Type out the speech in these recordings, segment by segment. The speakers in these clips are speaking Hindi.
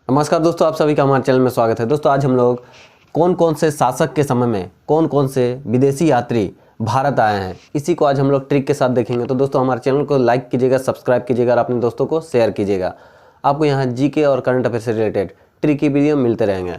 नमस्कार दोस्तों, आप सभी का हमारे चैनल में स्वागत है। दोस्तों आज हम लोग कौन कौन से शासक के समय में कौन कौन से विदेशी यात्री भारत आए हैं, इसी को आज हम लोग ट्रिक के साथ देखेंगे। तो दोस्तों हमारे चैनल को लाइक कीजिएगा, सब्सक्राइब कीजिएगा और अपने दोस्तों को शेयर कीजिएगा। आपको यहाँ जीके और करंट अफेयर से रिलेटेड ट्रिक की वीडियो मिलते रहेंगे।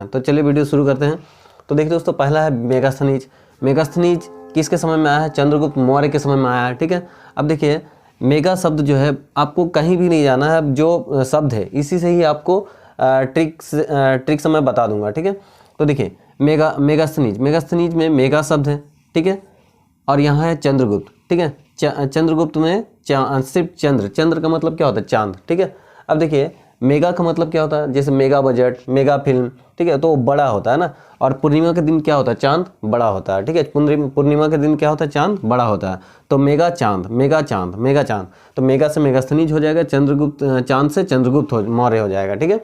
तो चलिए वीडियो शुरू करते हैं। तो देखिए दोस्तों, पहला है मेगास्थनीज। मेगास्थनीज किसके समय में आया है? चंद्रगुप्त मौर्य के समय में आया है। ठीक है, अब देखिए मेगा शब्द जो है आपको कहीं भी नहीं जाना है, जो शब्द है इसी से ही आपको ट्रिक से मैं बता दूंगा। ठीक है, तो देखिए मेगास्थनीज में मेगा शब्द है। ठीक है, और यहाँ है चंद्रगुप्त। ठीक है, चंद्रगुप्त में सिर्फ चंद्र का मतलब क्या होता है? चांद। ठीक है, अब देखिए मेगा का मतलब क्या होता है? जैसे मेगा बजट, मेगा फिल्म। ठीक है, तो बड़ा होता है ना। और पूर्णिमा के दिन क्या होता है? चांद बड़ा होता है। ठीक है, पूर्णिमा के दिन क्या होता है? चांद बड़ा होता है। तो मेगा चांद, मेगा चांद, मेगा चांद। तो मेगा से मेगास्थनीज हो जाएगा, चंद्रगुप्त चांद से चंद्रगुप्त मौर्य हो जाएगा। ठीक है,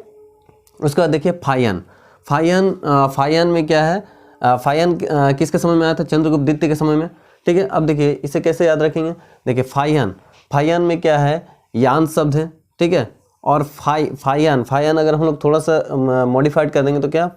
उसके बाद देखिए फायन। फायन में क्या है? फायन किसके समय में आया था? चंद्रगुप्त द्वितीय के समय में। ठीक है, अब देखिए इसे कैसे याद रखेंगे? देखिए फायन में क्या है? यान शब्द है। ठीक है, और फायन अगर हम लोग थोड़ा सा मॉडिफाइड कर देंगे तो क्या?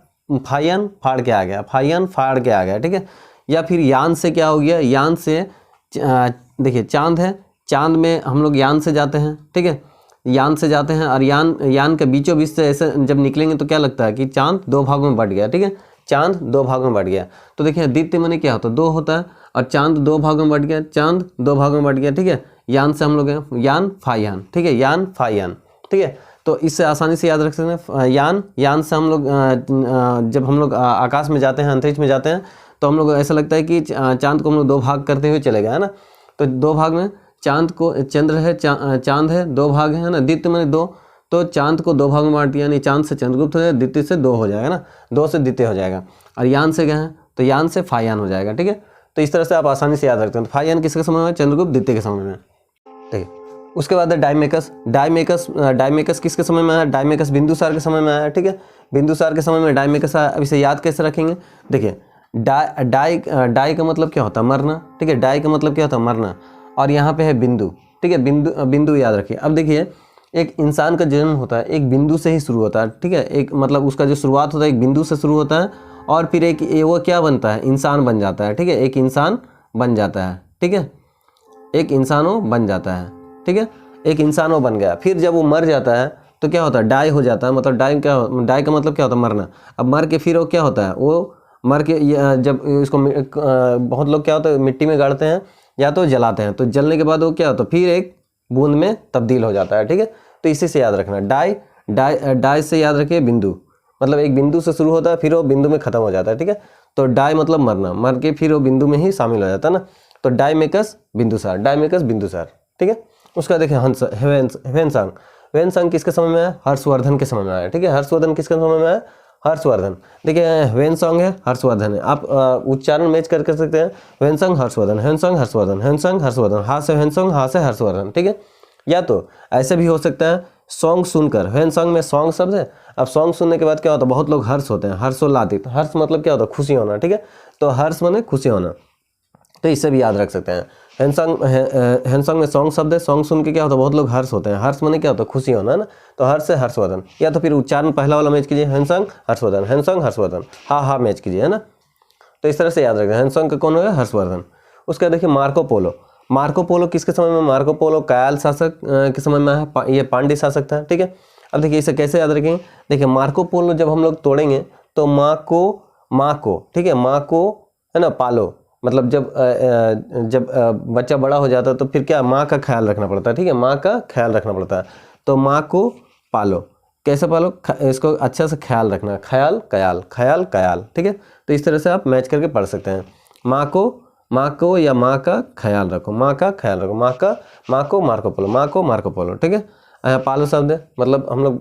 फायन फाड़ के आ गया, फायन फाड़ के आ गया। ठीक है, या फिर यान से क्या हो गया? यान से देखिए चांद है, चांद में हम लोग यान से जाते हैं। ठीक है, यान से जाते हैं और यान के बीचों बीच से ऐसे जब निकलेंगे तो क्या लगता है कि चांद दो भागों में बढ़ गया। ठीक है, चांद दो भागों में बढ़ गया। तो देखिए द्वितीय माने क्या होता है? दो होता है, और चांद दो भागों में बढ़ गया, चांद दो भागों में बढ़ गया। ठीक है, यान से हम लोग हैं यान फायन। ठीक है, यान फायन। ठीक है, तो इससे आसानी से याद रख सकते हैं। यान से हम लोग जब हम लोग आकाश में जाते हैं, अंतरिक्ष में जाते हैं, तो हम लोग ऐसा लगता है कि चांद को हम लोग दो भाग करते हुए चले गए, है ना। तो दो भाग में चांद को, चंद्र है चांद है, दो भाग है ना। द्वितीय माने दो, तो चांद को दो भाग में बांट दिया, यानी चांद से चंद्रगुप्त हो जाएगा, द्वितीय से दो हो जाएगा ना, दो से द्वितीय हो जाएगा। और यान से क्या है? तो यान से फायन हो जाएगा। ठीक है, तो इस तरह से आप आसानी से याद रखते हैं। तो फायन किसके समय में? चंद्रगुप्त द्वितीय के समय में। ठीक है, उसके बाद है डायमेकस। डायमेकस किसके समय में आया? डायमेकस बिंदुसार के समय में आया। ठीक है, बिंदुसार के समय में डायमेकस आया। अब इसे याद कैसे रखेंगे? देखिए डाई का मतलब क्या होता है? मरना। ठीक है, डाई का मतलब क्या होता है? मरना। और यहाँ पे है बिंदु। ठीक है, बिंदु याद रखिए। अब देखिए एक इंसान का जन्म होता है एक बिंदु से ही शुरू होता है। ठीक है, एक मतलब उसका जो शुरुआत होता है एक बिंदु से शुरू होता है, और फिर एक वो क्या बनता है? इंसान बन जाता है। ठीक है, एक इंसान बन जाता है। ठीक है, एक इंसानों बन जाता है। ठीक है, एक इंसानों बन गया। फिर जब वो मर जाता है तो क्या होता है? डाई हो जाता है। मतलब डाई का मतलब क्या होता है? मरना। अब मर के फिर वो क्या होता है? वो मर के जब इसको बहुत लोग क्या होता है मिट्टी में गाड़ते हैं या तो जलाते हैं, तो जलने के बाद वो क्या होता है? फिर एक बूंद में तब्दील हो जाता है। ठीक है, तो इसी से याद रखना। डाई से याद रखिए बिंदु, मतलब एक बिंदु से शुरू होता है फिर वो बिंदु में खत्म हो जाता है। ठीक है, तो डाई मतलब मरना, मर के फिर वो बिंदु में ही शामिल हो जाता है ना। तो डायमेकस बिंदुसार। ठीक है, उसका देखिए ह्वेनसांग किसके समय में है? हर्षवर्धन के समय में आया। ठीक है, हर्षवर्धन किसके समय में है? हर्षवर्धन। देखिए ह्वेनसांग है, हर्षवर्धन है। आप उच्चारण मैच कर सकते हैं। ह्वेनसांग हर्षवर्धन, ह्वेनसांग हर्षवर्धन, ह्वेनसांग हर्षवर्धन, हा से ह्वेनसांग, हा से हर्षवर्धन। ठीक है, या तो ऐसे भी हो सकता है सॉन्ग सुनकर। ह्वेनसांग में सॉन्ग शब्द है। अब सॉन्ग सुनने के बाद क्या होता है? बहुत लोग हर्ष होते हैं, हर्षोल्लादित। हर्ष मतलब क्या होता है? खुशी होना। ठीक है, तो हर्ष माने खुशी होना, तो इससे भी याद रख सकते हैं। ह्वेनसांग में सॉन्ग शब्द है। सॉन्ग सुन के क्या होता है? बहुत लोग हर्ष होते हैं। हर्ष माने क्या होता है? खुशी होना, है ना। तो हर्ष से हर्षवर्धन, या तो फिर उच्चारण पहला वाला मैच कीजिए, ह्वेनसांग हर्षवर्धन, ह्वेनसांग हर्षवर्धन, हा मैच कीजिए, है ना। तो इस तरह से याद रखते हैं। ह्वेनसांग का कौन हो गया? हर्षवर्धन। उसका देखिए मार्को पोलो किसके समय में? मार्को पोलो कयाल शासक के समय में है। ये पांड्य शासक था। ठीक है, अब देखिए इसे कैसे याद रखेंगे? देखिए मार्को पोलो जब हम लोग तोड़ेंगे तो माँ को ठीक है, माँ को है ना पालो, मतलब जब बच्चा बड़ा हो जाता है तो फिर क्या? माँ का ख्याल रखना पड़ता है। ठीक है, माँ का ख्याल रखना पड़ता है। तो माँ को पालो, कैसे पालो? इसको अच्छा से ख्याल रखना, ख्याल कयाल। ठीक है, तो इस तरह से आप मैच करके पढ़ सकते हैं। माँ को या माँ का ख्याल रखो, माँ को मार्को पोलो। ठीक है, पालो शब्द है, मतलब हम लोग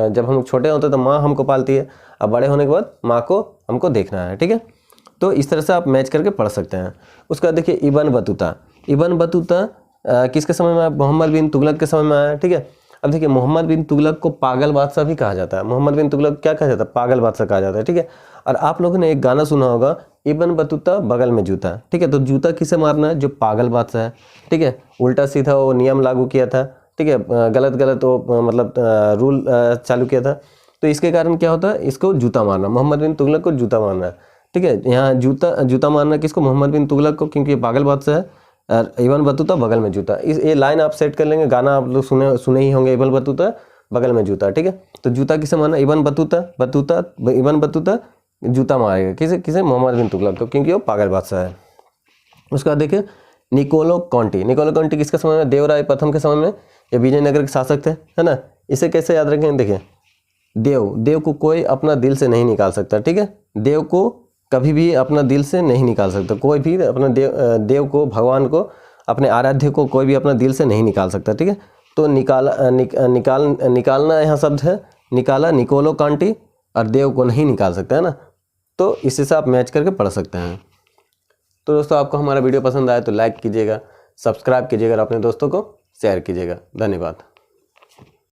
जब हम लोग छोटे होते हैं तो माँ हमको पालती है, अब बड़े होने के बाद माँ को हमको देखना है। ठीक है, तो इस तरह से आप मैच करके पढ़ सकते हैं। उसके बाद देखिए इब्न बतूता किसके समय में? मोहम्मद बिन तुगलक के समय में आया। ठीक है, अब देखिए मोहम्मद बिन तुगलक को पागल बादशाह भी कहा जाता है। मोहम्मद बिन तुगलक क्या कहा जाता है? पागल बादशाह कहा जाता है। ठीक है, और आप लोगों ने एक गाना सुना होगा, इब्न बतूता बगल में जूता। ठीक है, तो जूता किसे मारना है? जो पागल बादशाह है। ठीक है, उल्टा सीधा वो नियम लागू किया था ठीक है, गलत गलत वो मतलब रूल चालू किया था। तो इसके कारण क्या होता है, इसको जूता मारना, मोहम्मद बिन तुगलक को जूता मारना। ठीक है, यहाँ जूता मारना किसको, मोहम्मद बिन तुगलक को, क्योंकि ये पागल बादशाह है और इब्न बतूता बगल में जूता। इस ये लाइन आप सेट कर लेंगे, गाना आप लोग सुने ही होंगे, इब्न बतूता बगल में जूता। ठीक है, तो जूता किसे मारना, इब्न बतूता जूता मारेगा किसे मोहम्मद बिन तुगलक को, क्योंकि वो पागल बादशाह है। उसके बाद देखिए निकोलो कॉन्टी किसके समय में, देवराय प्रथम के समय में, ये विजयनगर के शासक थे, है ना। इसे कैसे याद रखेंगे, देखिए देव को कोई अपना दिल से नहीं निकाल सकता। ठीक है, देव को कभी भी अपना दिल से नहीं निकाल सकता, कोई भी अपना देव को, भगवान को, अपने आराध्य को कोई भी अपना दिल से नहीं निकाल सकता। ठीक है, तो निकालना यहाँ शब्द है, निकाला, निकोलो कांटी, और देव को नहीं निकाल सकता, है ना। तो इसी से आप मैच करके पढ़ सकते हैं। तो दोस्तों आपको हमारा वीडियो पसंद आया तो लाइक कीजिएगा, सब्सक्राइब कीजिएगा और अपने दोस्तों को शेयर कीजिएगा। धन्यवाद।